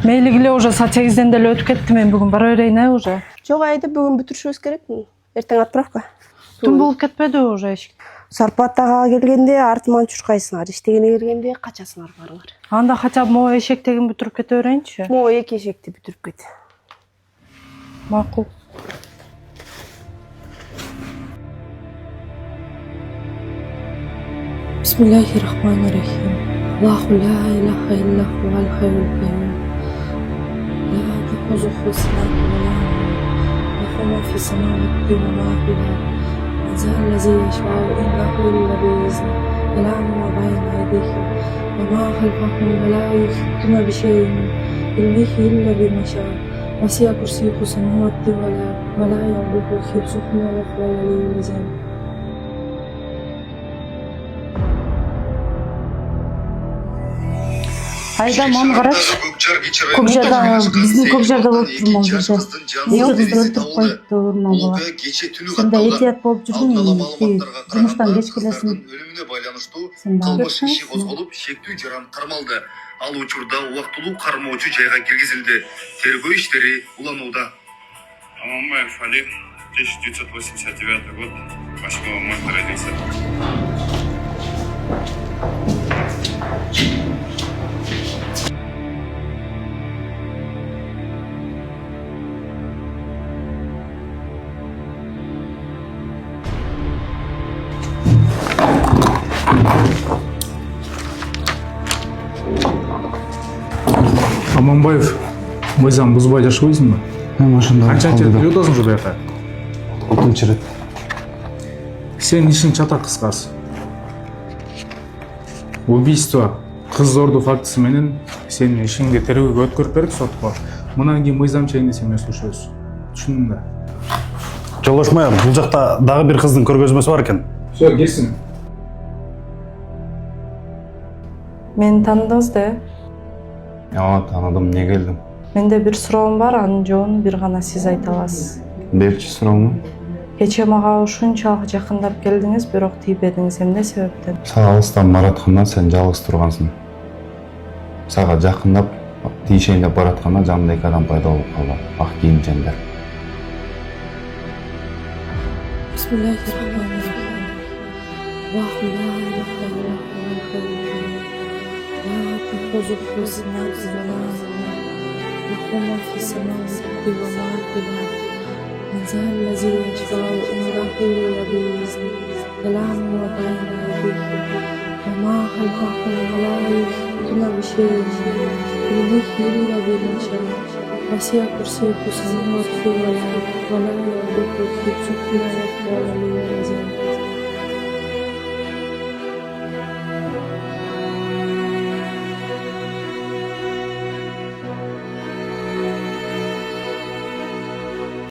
Мейлигиле уже saat 8'den деле өтүп кетти, мен бүгүн бара берейин уже. Жок, айда бүгүн бүтүрүшүбүз керек. Эртең отправка. Түн болуп кетпеди уже эшик. Зарплатага келгенде артыман чуркайсыңар, иштегене келгенде качасыңар барыңар. Анда хотя бы могу эшектегин бүтүрүп кете берейинчи. Могу эки эшекти бүтүрүп кет. Макул. Bismillahirrahmanirrahim. Allahu la ilaha illa huval hayyul qayyum. La ta'khuzuhu sinatun wa la nawm. Lahu ma fis samawati wa ma fil ardi. Man zal ladzi yashfa'u indahu illa bi'iznihi. Ya'lamu ma bayna aydihim wa ma khalfahum wa la yuhituna bi shay'in min ilmihi illa bima sha'a. Wasi'a kursiyyuhu samawati wal ardi wa la ya'uduhu hifzuhuma wa huwa al-'aliyyul 'azim. Айда маны карачы. Көкжарда биздин Көкжарда болуп турмун жерде. Эки кызды өлтүрүп коюпту урман бала. Сен да этият болуп жүргүн, жумуштан кеч келесиң. Кылмыш иши козголуп, шектүү жаран кармалды. Ал учурда убактылуу кармоочу жайга киргизилди. Тергөө иштери уланууда. Аманбаев Али, 1989 год, 8 марта родился. Аманбаев, мыйзам бузбай жашабайсыңбы? Канчанчы рет үйөдөсүң ушул жакта? 6 рет. Сенин ишиң чатак кыскасы. Убийство, кыз зордуу фактысы менен сенин ишиңди тергөөгө өткөрүп берип сотко. Мындан кийин мыйзам чегинде сен өсүшөсүң. Түшүндүң да? Жолошмай, бул жакта дагы бир кыздын көргөзмөсү бар экен. Всё, келсин. Мени таныдыңыз да? Таныдым, эмне келдим? Менде бир суроом бар, анын жообун бир гана сиз айта аласыз. Берчи суроомду. Кечээ мага ушунчалык жакындап келдиңиз, бирок тийбедиңиз. Эмне себептен? Сага алыстан баратканда сен жалгыз тургансың. Сага жакындап тийишейин деп баратканда жанымда эки адам пайда болуп калды. Ак кийимчендер. Bismillahirrahmanirrahim. Allahu la ilaha illa huval hayyul qayyum. La ta'khuzuhu sinatun wa la nawm. Lahu ma fis samawati wa ma fil ardi. Man zal ladzi yashfa'u indahu illa bi'iznihi. Ya'lamu ma bayna aydihim wa ma khalfahum wa la yuhituna bi shay'in min ilmihi illa bima sha'a. Wasi'a kursiyyuhu samawati wal ardi wa la ya'uduhu hifzuhuma wa huwa al-'aliyyul 'azim.